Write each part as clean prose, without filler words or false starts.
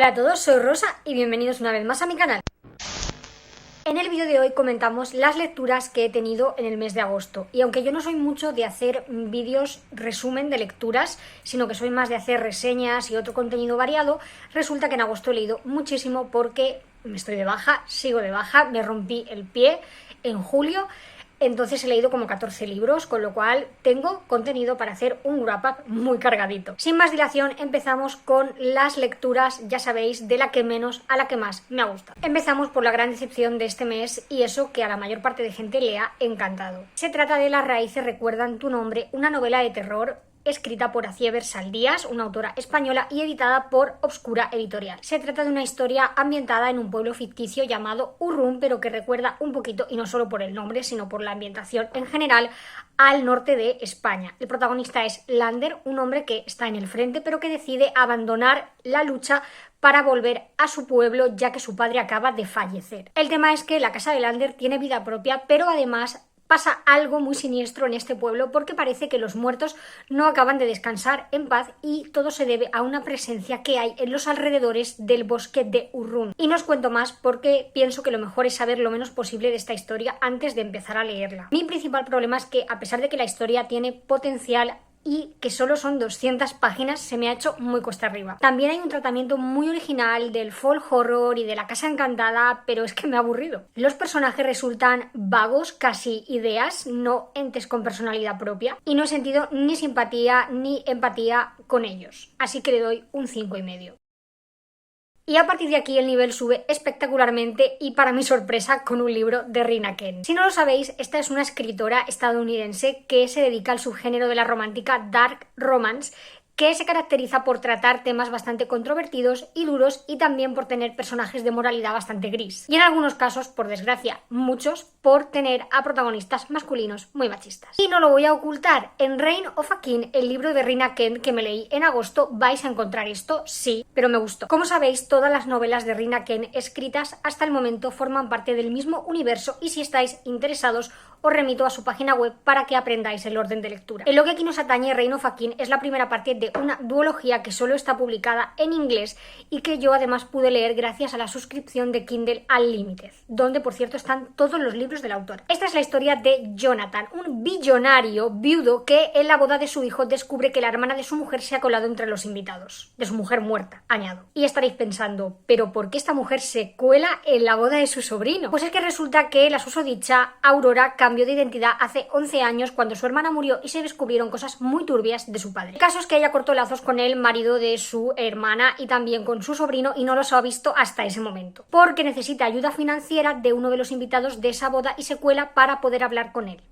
Hola a todos, soy Rosa y bienvenidos una vez más a mi canal. En el vídeo de hoy comentamos las lecturas que he tenido en el mes de agosto. Y aunque yo no soy mucho de hacer vídeos resumen de lecturas, sino que soy más de hacer reseñas y otro contenido variado, resulta que en agosto he leído muchísimo porque estoy de baja, sigo de baja, me rompí el pie en julio. Entonces he leído como 14 libros, con lo cual tengo contenido para hacer un wrap-up muy cargadito. Sin más dilación, empezamos con las lecturas, ya sabéis, de la que menos a la que más me ha gustado. Empezamos por la gran decepción de este mes y eso que a la mayor parte de gente le ha encantado. Se trata de Las raíces recuerdan tu nombre, una novela de terror escrita por Acieber Saldías, una autora española, y editada por Obscura Editorial. Se trata de una historia ambientada en un pueblo ficticio llamado Urrun, pero que recuerda un poquito, y no solo por el nombre, sino por la ambientación en general, al norte de España. El protagonista es Lander, un hombre que está en el frente, pero que decide abandonar la lucha para volver a su pueblo, ya que su padre acaba de fallecer. El tema es que la casa de Lander tiene vida propia, pero además pasa algo muy siniestro en este pueblo porque parece que los muertos no acaban de descansar en paz y todo se debe a una presencia que hay en los alrededores del bosque de Urrun. Y no os cuento más porque pienso que lo mejor es saber lo menos posible de esta historia antes de empezar a leerla. Mi principal problema es que, a pesar de que la historia tiene potencial y que solo son 200 páginas, se me ha hecho muy cuesta arriba. También hay un tratamiento muy original del folk horror y de la casa encantada, pero es que me ha aburrido. Los personajes resultan vagos, casi ideas, no entes con personalidad propia, y no he sentido ni simpatía ni empatía con ellos. Así que le doy un 5,5. Y a partir de aquí el nivel sube espectacularmente y para mi sorpresa con un libro de Rina Ken. Si no lo sabéis, esta es una escritora estadounidense que se dedica al subgénero de la romántica dark romance, que se caracteriza por tratar temas bastante controvertidos y duros y también por tener personajes de moralidad bastante gris. Y en algunos casos, por desgracia, muchos, por tener a protagonistas masculinos muy machistas. Y no lo voy a ocultar, en Reign of a King, el libro de Rina Ken que me leí en agosto, vais a encontrar esto, sí, pero me gustó. Como sabéis, todas las novelas de Rina Ken escritas hasta el momento forman parte del mismo universo y si estáis interesados os remito a su página web para que aprendáis el orden de lectura. En lo que aquí nos atañe, Reign of a King es la primera parte de una duología que solo está publicada en inglés y que yo además pude leer gracias a la suscripción de Kindle Unlimited, donde por cierto están todos los libros del autor. Esta es la historia de Jonathan, un billonario viudo que en la boda de su hijo descubre que la hermana de su mujer se ha colado entre los invitados. De su mujer muerta, añado. Y estaréis pensando, ¿pero por qué esta mujer se cuela en la boda de su sobrino? Pues es que resulta que la susodicha Aurora cambió de identidad hace 11 años cuando su hermana murió y se descubrieron cosas muy turbias de su padre. El caso es que ella cortó lazos con el marido de su hermana y también con su sobrino y no los ha visto hasta ese momento, porque necesita ayuda financiera de uno de los invitados de esa boda y se cuela para poder hablar con él,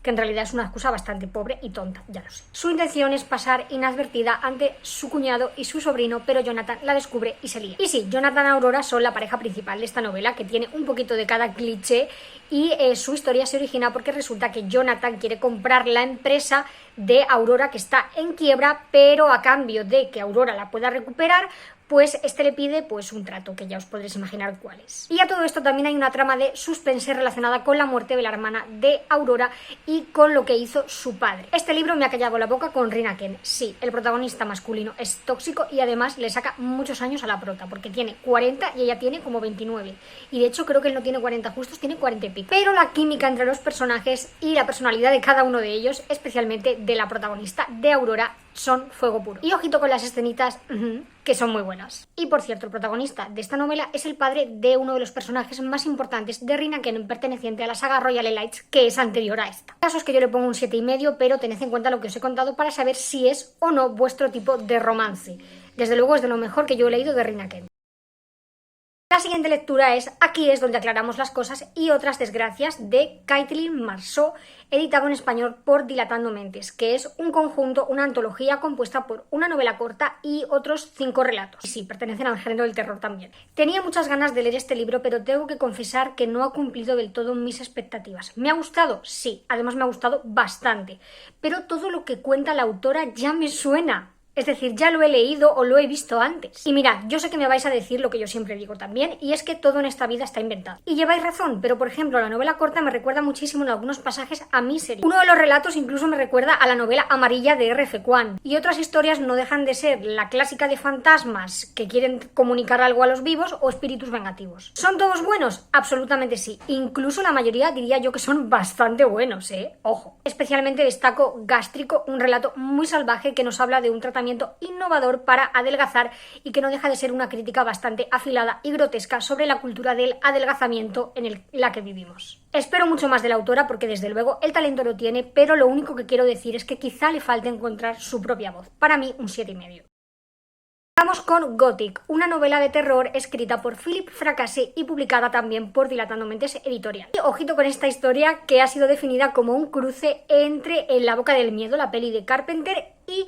que en realidad es una excusa bastante pobre y tonta, ya lo sé. Su intención es pasar inadvertida ante su cuñado y su sobrino, pero Jonathan la descubre y se lía. Y sí, Jonathan y Aurora son la pareja principal de esta novela, que tiene un poquito de cada cliché y su historia se origina porque resulta que Jonathan quiere comprar la empresa de Aurora que está en quiebra, pero a cambio de que Aurora la pueda recuperar, pues este le pide pues un trato que ya os podréis imaginar cuál es. Y a todo esto también hay una trama de suspense relacionada con la muerte de la hermana de Aurora y con lo que hizo su padre. Este libro me ha callado la boca con Rina Ken. Sí, el protagonista masculino es tóxico y además le saca muchos años a la prota, porque tiene 40 y ella tiene como 29. Y de hecho creo que él no tiene 40 justos, tiene 40 y pico. Pero la química entre los personajes y la personalidad de cada uno de ellos, especialmente de la protagonista de Aurora, son fuego puro. Y ojito con las escenitas, que son muy buenas. Y por cierto, el protagonista de esta novela es el padre de uno de los personajes más importantes de Rina Ken, perteneciente a la saga Royal Elites, que es anterior a esta. El caso es que yo le pongo un 7,5, pero tened en cuenta lo que os he contado para saber si es o no vuestro tipo de romance. Desde luego es de lo mejor que yo he leído de Rina Ken. La siguiente lectura es Aquí es donde aclaramos las cosas y otras desgracias, de Caitlin Marceau, editado en español por Dilatando Mentes, que es un conjunto, una antología compuesta por una novela corta y otros 5 relatos. Y sí, pertenecen al género del terror también. Tenía muchas ganas de leer este libro, pero tengo que confesar que no ha cumplido del todo mis expectativas. ¿Me ha gustado? Sí, además me ha gustado bastante. Pero todo lo que cuenta la autora ya me suena. Es decir, ya lo he leído o lo he visto antes. Y mirad, yo sé que me vais a decir lo que yo siempre digo también, y es que todo en esta vida está inventado. Y lleváis razón, pero por ejemplo, la novela corta me recuerda muchísimo en algunos pasajes a Misery. Uno de los relatos incluso me recuerda a la novela amarilla de R.F. Kuang. Y otras historias no dejan de ser la clásica de fantasmas que quieren comunicar algo a los vivos o espíritus vengativos. ¿Son todos buenos? Absolutamente sí. Incluso la mayoría diría yo que son bastante buenos, Ojo. Especialmente destaco Gástrico, un relato muy salvaje que nos habla de un tratamiento innovador para adelgazar y que no deja de ser una crítica bastante afilada y grotesca sobre la cultura del adelgazamiento en la que vivimos. Espero mucho más de la autora porque desde luego el talento lo tiene, pero lo único que quiero decir es que quizá le falte encontrar su propia voz. Para mí, un 7,5. Vamos con Gothic, una novela de terror escrita por Philip Fracassi y publicada también por Dilatando Mentes Editorial. Y ojito con esta historia que ha sido definida como un cruce entre En la boca del miedo, la peli de Carpenter, y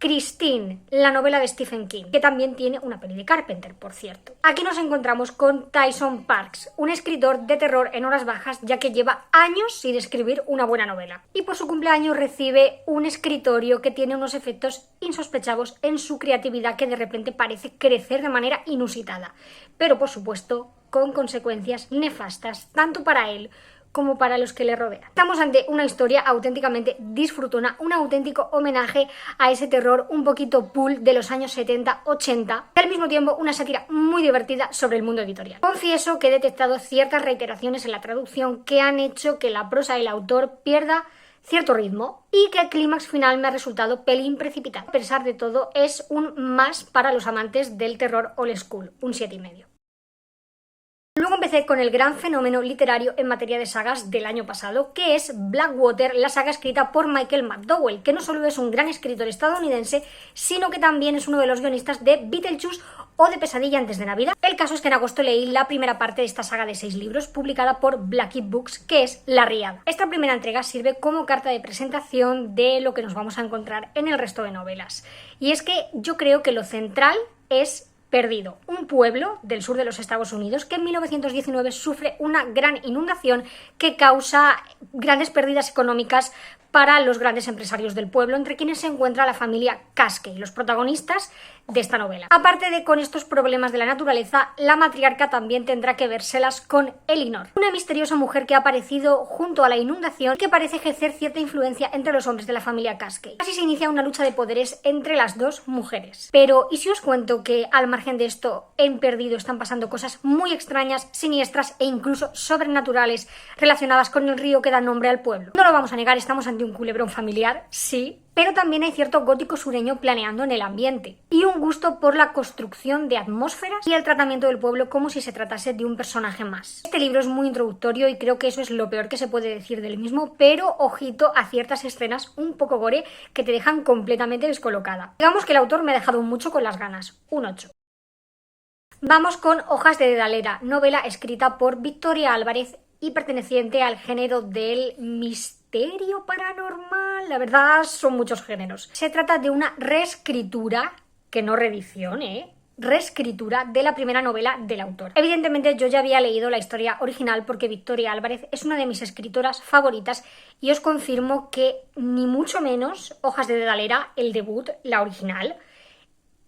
Christine, la novela de Stephen King, que también tiene una peli de Carpenter, por cierto. Aquí nos encontramos con Tyson Parks, un escritor de terror en horas bajas, ya que lleva años sin escribir una buena novela. Y por su cumpleaños recibe un escritorio que tiene unos efectos insospechados en su creatividad que de repente parece crecer de manera inusitada. Pero por supuesto, con consecuencias nefastas, tanto para él como para los que le rodean. Estamos ante una historia auténticamente disfrutona, un auténtico homenaje a ese terror un poquito pulp de los años 70-80 y al mismo tiempo una sátira muy divertida sobre el mundo editorial. Confieso que he detectado ciertas reiteraciones en la traducción que han hecho que la prosa del autor pierda cierto ritmo y que el clímax final me ha resultado pelín precipitado. A pesar de todo, es un más para los amantes del terror old school, un 7,5. Luego empecé con el gran fenómeno literario en materia de sagas del año pasado, que es Blackwater, la saga escrita por Michael McDowell, que no solo es un gran escritor estadounidense, sino que también es uno de los guionistas de Beetlejuice o de Pesadilla antes de Navidad. El caso es que en agosto leí la primera parte de esta saga de 6 libros, publicada por Blackie Books, que es La Riada. Esta primera entrega sirve como carta de presentación de lo que nos vamos a encontrar en el resto de novelas. Y es que yo creo que lo central es Perdido, un pueblo del sur de los Estados Unidos que en 1919 sufre una gran inundación que causa grandes pérdidas económicas para los grandes empresarios del pueblo, entre quienes se encuentra la familia Cascade, los protagonistas de esta novela. Aparte de con estos problemas de la naturaleza, la matriarca también tendrá que vérselas con Elinor, una misteriosa mujer que ha aparecido junto a la inundación y que parece ejercer cierta influencia entre los hombres de la familia Cascade. Así se inicia una lucha de poderes entre las dos mujeres. Pero, ¿y si os cuento que al margen de esto, en Perdido están pasando cosas muy extrañas, siniestras e incluso sobrenaturales relacionadas con el río que da nombre al pueblo? No lo vamos a negar, estamos ante un culebrón familiar, sí, pero también hay cierto gótico sureño planeando en el ambiente y un gusto por la construcción de atmósferas y el tratamiento del pueblo como si se tratase de un personaje más. Este libro es muy introductorio y creo que eso es lo peor que se puede decir del mismo, pero ojito a ciertas escenas un poco gore que te dejan completamente descolocada. Digamos que el autor me ha dejado mucho con las ganas, un 8. Vamos con Hojas de Dedalera, novela escrita por Victoria Álvarez y perteneciente al género del misterio paranormal. La verdad, son muchos géneros. Se trata de una reescritura, que no reedición, reescritura de la primera novela del autor. Evidentemente yo ya había leído la historia original porque Victoria Álvarez es una de mis escritoras favoritas y os confirmo que ni mucho menos Hojas de Dedalera, el debut, la original,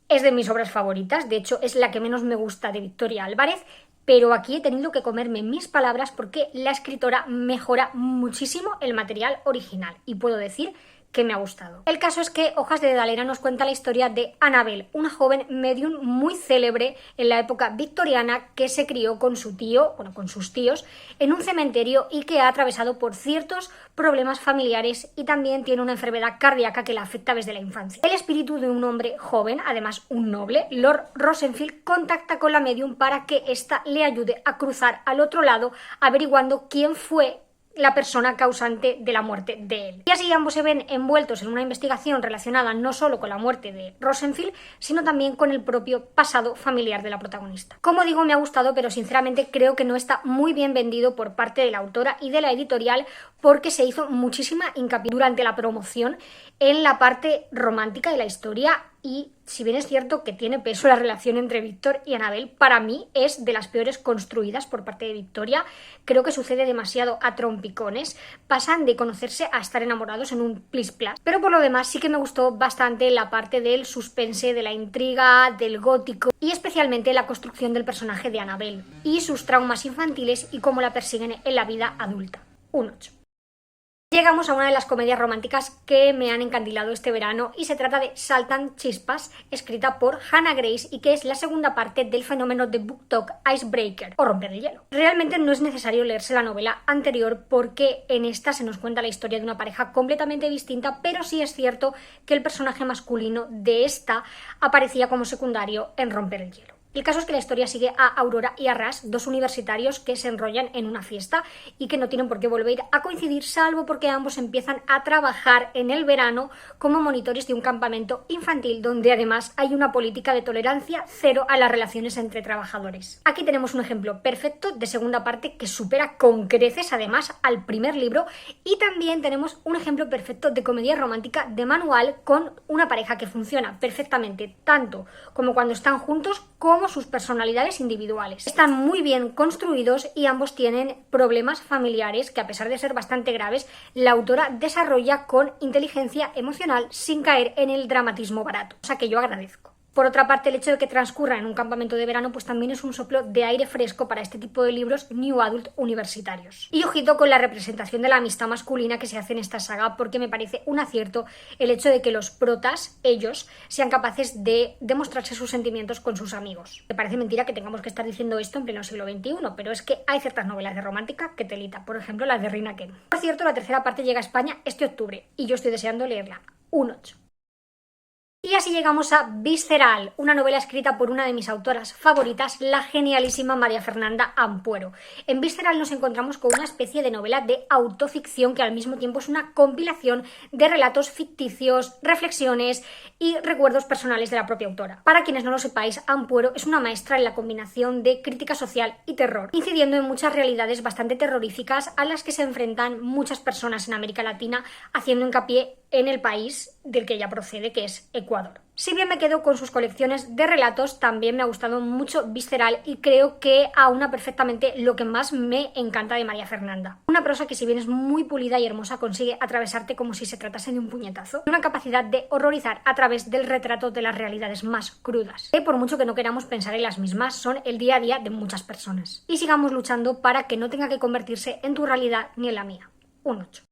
es de mis obras favoritas. De hecho, es la que menos me gusta de Victoria Álvarez, pero aquí he tenido que comerme mis palabras porque la escritora mejora muchísimo el material original y puedo decir que me ha gustado. El caso es que Hojas de Dedalera nos cuenta la historia de Annabel, una joven medium muy célebre en la época victoriana que se crió con su tío, con sus tíos, en un cementerio y que ha atravesado por ciertos problemas familiares y también tiene una enfermedad cardíaca que la afecta desde la infancia. El espíritu de un hombre joven, además un noble, Lord Rosenfield, contacta con la medium para que ésta le ayude a cruzar al otro lado, averiguando quién fue la persona causante de la muerte de él. Y así ambos se ven envueltos en una investigación relacionada no solo con la muerte de Rosenfield, sino también con el propio pasado familiar de la protagonista. Como digo, me ha gustado, pero sinceramente creo que no está muy bien vendido por parte de la autora y de la editorial porque se hizo muchísima hincapié durante la promoción en la parte romántica de la historia y si bien es cierto que tiene peso la relación entre Víctor y Annabel, para mí es de las peores construidas por parte de Victoria. Creo que sucede demasiado a trompicones, pasan de conocerse a estar enamorados en un plis plas. Pero por lo demás sí que me gustó bastante la parte del suspense, de la intriga, del gótico y especialmente la construcción del personaje de Annabel y sus traumas infantiles y cómo la persiguen en la vida adulta. Un 8. Llegamos a una de las comedias románticas que me han encandilado este verano y se trata de Saltan Chispas, escrita por Hannah Grace y que es la segunda parte del fenómeno de BookTok Icebreaker o romper el hielo. Realmente no es necesario leerse la novela anterior porque en esta se nos cuenta la historia de una pareja completamente distinta, pero sí es cierto que el personaje masculino de esta aparecía como secundario en romper el hielo. El caso es que la historia sigue a Aurora y a Rush, dos universitarios que se enrollan en una fiesta y que no tienen por qué volver a coincidir, salvo porque ambos empiezan a trabajar en el verano como monitores de un campamento infantil donde además hay una política de tolerancia cero a las relaciones entre trabajadores. Aquí tenemos un ejemplo perfecto de segunda parte que supera con creces además al primer libro y también tenemos un ejemplo perfecto de comedia romántica de manual con una pareja que funciona perfectamente tanto como cuando están juntos como sus personalidades individuales. Están muy bien construidos y ambos tienen problemas familiares que, a pesar de ser bastante graves, la autora desarrolla con inteligencia emocional sin caer en el dramatismo barato, cosa que yo agradezco. Por otra parte, el hecho de que transcurra en un campamento de verano pues también es un soplo de aire fresco para este tipo de libros New Adult universitarios. Y ojito con la representación de la amistad masculina que se hace en esta saga, porque me parece un acierto el hecho de que los protas, ellos, sean capaces de demostrarse sus sentimientos con sus amigos. Me parece mentira que tengamos que estar diciendo esto en pleno siglo XXI, pero es que hay ciertas novelas de romántica que telita, por ejemplo las de Rina Ken. Por cierto, la tercera parte llega a España este octubre y yo estoy deseando leerla. Un 8. Y así llegamos a Visceral, una novela escrita por una de mis autoras favoritas, la genialísima María Fernanda Ampuero. En Visceral nos encontramos con una especie de novela de autoficción que al mismo tiempo es una compilación de relatos ficticios, reflexiones y recuerdos personales de la propia autora. Para quienes no lo sepáis, Ampuero es una maestra en la combinación de crítica social y terror, incidiendo en muchas realidades bastante terroríficas a las que se enfrentan muchas personas en América Latina, haciendo hincapié en el país del que ella procede, que es Ecuador. Si bien me quedo con sus colecciones de relatos, también me ha gustado mucho Visceral y creo que aúna perfectamente lo que más me encanta de María Fernanda. Una prosa que, si bien es muy pulida y hermosa, consigue atravesarte como si se tratase de un puñetazo. Una capacidad de horrorizar a través del retrato de las realidades más crudas, que por mucho que no queramos pensar en las mismas, son el día a día de muchas personas. Y sigamos luchando para que no tenga que convertirse en tu realidad ni en la mía. Un 8.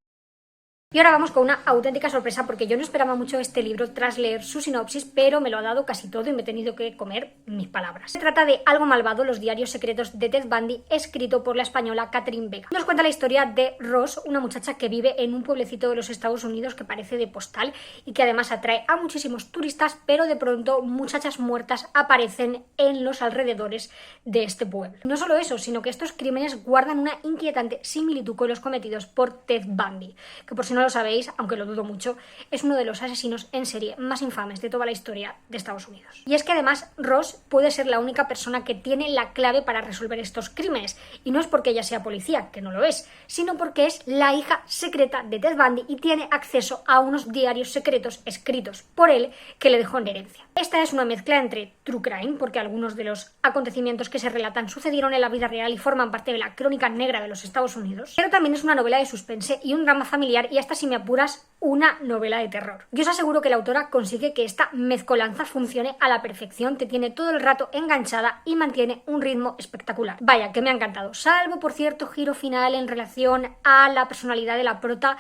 Y ahora vamos con una auténtica sorpresa porque yo no esperaba mucho este libro tras leer su sinopsis, pero me lo ha dado casi todo y me he tenido que comer mis palabras. Se trata de Algo malvado, los diarios secretos de Ted Bundy, escrito por la española Catherine Vega. Nos cuenta la historia de Ross, una muchacha que vive en un pueblecito de los Estados Unidos que parece de postal y que además atrae a muchísimos turistas, pero de pronto muchachas muertas aparecen en los alrededores de este pueblo. No solo eso, sino que estos crímenes guardan una inquietante similitud con los cometidos por Ted Bundy, que por si no lo sabéis, aunque lo dudo mucho, es uno de los asesinos en serie más infames de toda la historia de Estados Unidos. Y es que además Ross puede ser la única persona que tiene la clave para resolver estos crímenes, y no es porque ella sea policía, que no lo es, sino porque es la hija secreta de Ted Bundy y tiene acceso a unos diarios secretos escritos por él que le dejó en herencia. Esta es una mezcla entre true crime, porque algunos de los acontecimientos que se relatan sucedieron en la vida real y forman parte de la crónica negra de los Estados Unidos, pero también es una novela de suspense y un drama familiar, y hasta, si me apuras, una novela de terror. Yo os aseguro que la autora consigue que esta mezcolanza funcione a la perfección, te tiene todo el rato enganchada y mantiene un ritmo espectacular. Vaya, que me ha encantado, salvo por cierto giro final en relación a la personalidad de la prota,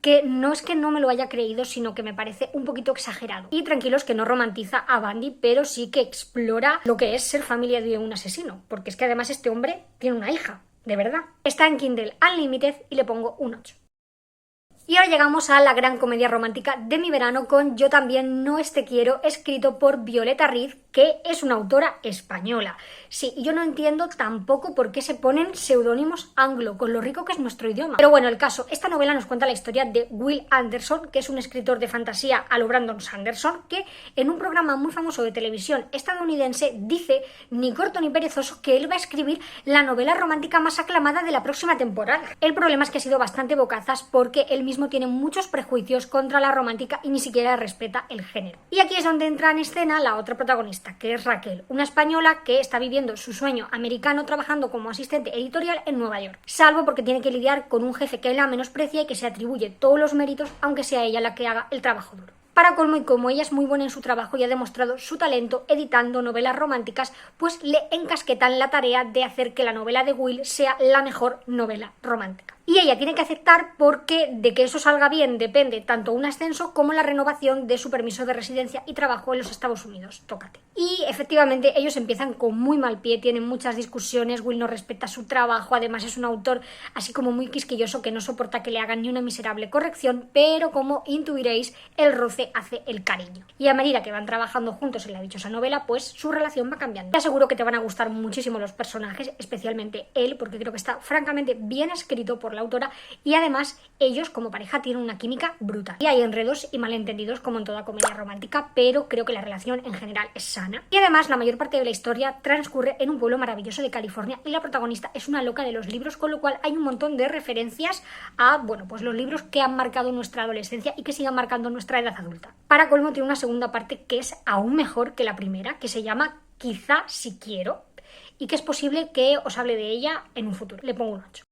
que no es que no me lo haya creído, sino que me parece un poquito exagerado. Y tranquilos que no romantiza a Bundy, pero sí que explora lo que es ser familia de un asesino, porque es que además este hombre tiene una hija, de verdad. Está en Kindle Unlimited y le pongo un 8. Y ahora llegamos a la gran comedia romántica de mi verano con Yo también no te quiero, escrito por Violeta Riz, que es una autora española. Sí, y yo no entiendo tampoco por qué se ponen seudónimos anglo, con lo rico que es nuestro idioma. Pero bueno, el caso, esta novela nos cuenta la historia de Will Anderson, que es un escritor de fantasía a lo Brandon Sanderson, que en un programa muy famoso de televisión estadounidense dice, ni corto ni perezoso, que él va a escribir la novela romántica más aclamada de la próxima temporada. El problema es que ha sido bastante bocazas porque él mismo mismo tiene muchos prejuicios contra la romántica y ni siquiera respeta el género. Y aquí es donde entra en escena la otra protagonista, que es Raquel, una española que está viviendo su sueño americano trabajando como asistente editorial en Nueva York, salvo porque tiene que lidiar con un jefe que la menosprecia y que se atribuye todos los méritos, aunque sea ella la que haga el trabajo duro. Para colmo, y como ella es muy buena en su trabajo y ha demostrado su talento editando novelas románticas, pues le encasquetan la tarea de hacer que la novela de Will sea la mejor novela romántica. Y ella tiene que aceptar porque de que eso salga bien depende tanto un ascenso como la renovación de su permiso de residencia y trabajo en los Estados Unidos. Tócate. Y efectivamente ellos empiezan con muy mal pie, tienen muchas discusiones, Will no respeta su trabajo, además es un autor así como muy quisquilloso que no soporta que le hagan ni una miserable corrección, pero como intuiréis, el roce hace el cariño. Y a medida que van trabajando juntos en la dichosa novela, pues su relación va cambiando. Te aseguro que te van a gustar muchísimo los personajes, especialmente él, porque creo que está francamente bien escrito por la autora y además ellos como pareja tienen una química brutal. Y hay enredos y malentendidos como en toda comedia romántica, pero creo que la relación en general es sana. Y además la mayor parte de la historia transcurre en un pueblo maravilloso de California y la protagonista es una loca de los libros, con lo cual hay un montón de referencias a, bueno, pues los libros que han marcado nuestra adolescencia y que sigan marcando nuestra edad adulta. Para colmo tiene una segunda parte que es aún mejor que la primera, que se llama Quizá si quiero, y que es posible que os hable de ella en un futuro. Le pongo un 8.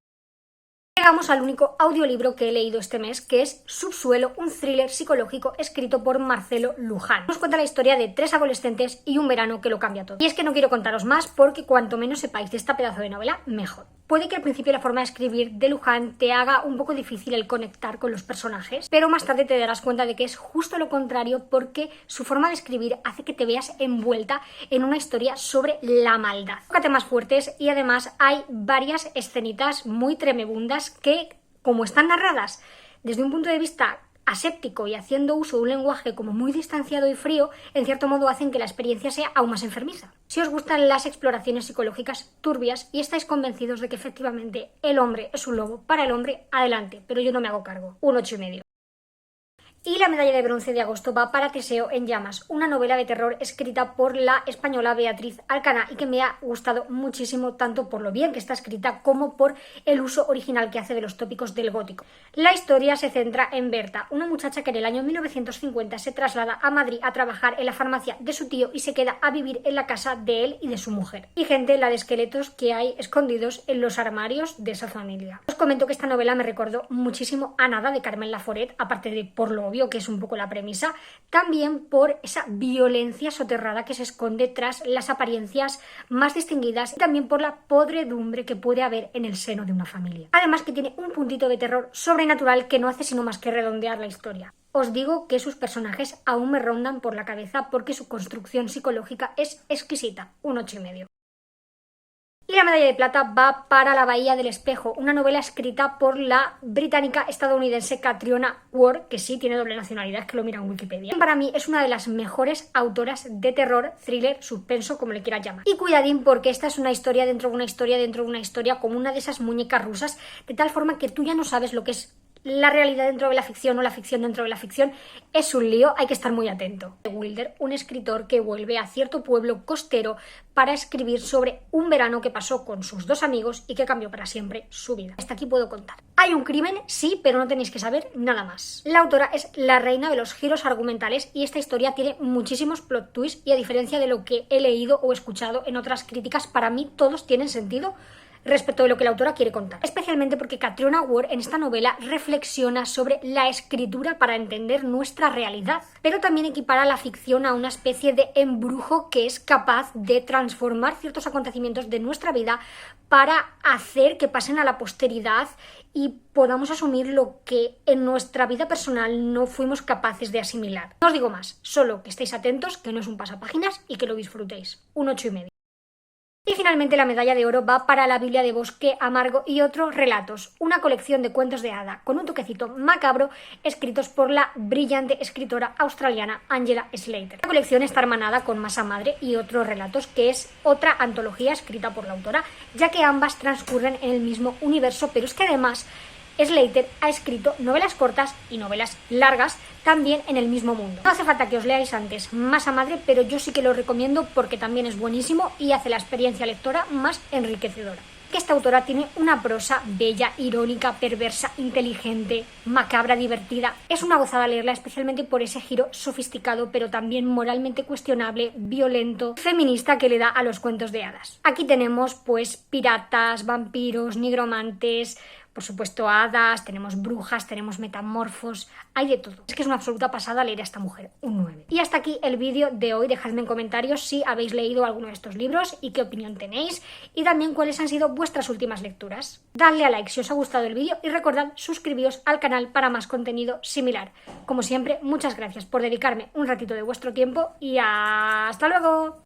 Llegamos al único audiolibro que he leído este mes, que es Subsuelo, un thriller psicológico escrito por Marcelo Luján. Nos cuenta la historia de 3 adolescentes y un verano que lo cambia todo. Y es que no quiero contaros más porque cuanto menos sepáis de esta pedazo de novela, mejor. Puede que al principio la forma de escribir de Luján te haga un poco difícil el conectar con los personajes, pero más tarde te darás cuenta de que es justo lo contrario, porque su forma de escribir hace que te veas envuelta en una historia sobre la maldad. Toca temas fuertes y además hay varias escenitas muy tremebundas que, como están narradas desde un punto de vista aséptico y haciendo uso de un lenguaje como muy distanciado y frío, en cierto modo hacen que la experiencia sea aún más enfermiza. Si os gustan las exploraciones psicológicas turbias y estáis convencidos de que efectivamente el hombre es un lobo para el hombre, adelante, pero yo no me hago cargo. Un 8,5. Y la medalla de bronce de agosto va para Teseo en llamas, una novela de terror escrita por la española Beatriz Alcaná y que me ha gustado muchísimo, tanto por lo bien que está escrita como por el uso original que hace de los tópicos del gótico. La historia se centra en Berta, una muchacha que en el año 1950 se traslada a Madrid a trabajar en la farmacia de su tío y se queda a vivir en la casa de él y de su mujer. Y gente, la de esqueletos que hay escondidos en los armarios de esa familia. Os comento que esta novela me recordó muchísimo a Nada de Carmen Laforet, aparte de por lo que es un poco la premisa, también por esa violencia soterrada que se esconde tras las apariencias más distinguidas y también por la podredumbre que puede haber en el seno de una familia. Además que tiene un puntito de terror sobrenatural que no hace sino más que redondear la historia. Os digo que sus personajes aún me rondan por la cabeza porque su construcción psicológica es exquisita. Un 8,5. Y la medalla de plata va para La Bahía del Espejo, una novela escrita por la británica estadounidense Catriona Ward, que sí tiene doble nacionalidad, que lo mira en Wikipedia. Para mí es una de las mejores autoras de terror, thriller, suspenso, como le quieras llamar. Y cuidadín, porque esta es una historia dentro de una historia dentro de una historia, como una de esas muñecas rusas, de tal forma que tú ya no sabes lo que es la realidad dentro de la ficción o la ficción dentro de la ficción. Es un lío, hay que estar muy atento. Wilder, un escritor que vuelve a cierto pueblo costero para escribir sobre un verano que pasó con sus 2 amigos y que cambió para siempre su vida. Hasta aquí puedo contar. ¿Hay un crimen? Sí, pero no tenéis que saber nada más. La autora es la reina de los giros argumentales y esta historia tiene muchísimos plot twists y, a diferencia de lo que he leído o escuchado en otras críticas, para mí todos tienen sentido respecto de lo que la autora quiere contar. Especialmente porque Catriona Ward en esta novela reflexiona sobre la escritura para entender nuestra realidad, pero también equipara la ficción a una especie de embrujo que es capaz de transformar ciertos acontecimientos de nuestra vida para hacer que pasen a la posteridad y podamos asumir lo que en nuestra vida personal no fuimos capaces de asimilar. No os digo más, solo que estéis atentos, que no es un pasapáginas y que lo disfrutéis. Un 8,5. Y finalmente la medalla de oro va para La Biblia de Bosque Amargo y otros relatos, una colección de cuentos de hada con un toquecito macabro escritos por la brillante escritora australiana Angela Slater. La colección está hermanada con Masa Madre y otros relatos, que es otra antología escrita por la autora, ya que ambas transcurren en el mismo universo, pero es que además Slater ha escrito novelas cortas y novelas largas también en el mismo mundo. No hace falta que os leáis antes Masa Madre, pero yo sí que lo recomiendo porque también es buenísimo y hace la experiencia lectora más enriquecedora. que esta autora tiene una prosa bella, irónica, perversa, inteligente, macabra, divertida. Es una gozada leerla, especialmente por ese giro sofisticado, pero también moralmente cuestionable, violento, feminista que le da a los cuentos de hadas. Aquí tenemos pues piratas, vampiros, nigromantes, por supuesto hadas, tenemos brujas, tenemos metamorfos, hay de todo. Es que es una absoluta pasada leer a esta mujer, un 9. Y hasta aquí el vídeo de hoy. Dejadme en comentarios si habéis leído alguno de estos libros y qué opinión tenéis, y también cuáles han sido vuestras últimas lecturas. Dadle a like si os ha gustado el vídeo y recordad suscribiros al canal para más contenido similar. Como siempre, muchas gracias por dedicarme un ratito de vuestro tiempo y ¡hasta luego!